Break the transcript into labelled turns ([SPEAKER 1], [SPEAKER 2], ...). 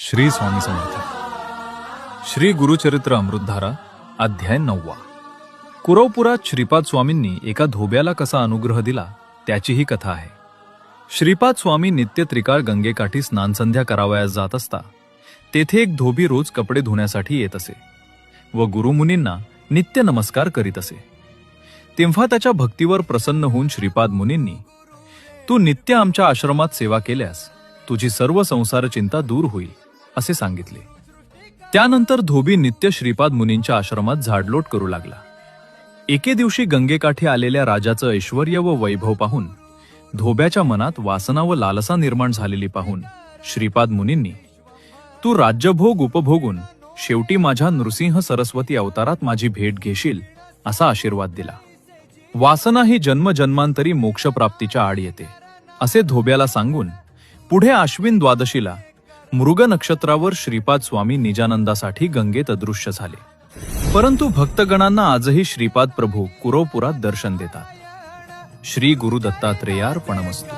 [SPEAKER 1] श्री स्वामी समर्थ. श्री गुरुचरित्र अमृतधारा अध्याय 9. कुरवपुरात श्रीपाद स्वामींनी एका धोब्याला कसा अनुग्रह दिला त्याची ही कथा आहे. श्रीपाद स्वामी नित्य त्रिकाळ गंगेकाठी स्नानसंध्या करावयास जात असता तेथे एक धोबी रोज कपडे धुण्यासाठी येत असे व गुरुमुनींना नित्य नमस्कार करीत असे. तेव्हा त्याच्या भक्तीवर प्रसन्न होऊन श्रीपाद मुनींनी, तू नित्य आमच्या आश्रमात सेवा केल्यास तुझी सर्व संसार चिंता दूर होईल असे सांगितले. त्यानंतर धोबी नित्य श्रीपाद मुनींच्या आश्रमात झाडलोट करू लागला. एके दिवशी गंगेकाठी आलेल्या राजाचं ऐश्वर्य व वैभव पाहून धोब्याच्या मनात वासना व लालसा निर्माण झालेली पाहून श्रीपाद मुनींनी, तू राज्यभोग उपभोगून शेवटी माझ्या नृसिंह सरस्वती अवतारात माझी भेट घेशील असा आशीर्वाद दिला. वासना ही जन्मजन्मांतरी मोक्षप्राप्तीच्या आड येते असे धोब्याला सांगून पुढे आश्विन द्वादशीला मृग नक्षत्रावर श्रीपाद स्वामी निजानंदासाठी गंगेत अदृश्य झाले. परंतु भक्तगणांना आजही श्रीपाद प्रभू कुरवपुरात दर्शन देतात. श्री गुरु दत्तात्रेयार्पणमस्तु.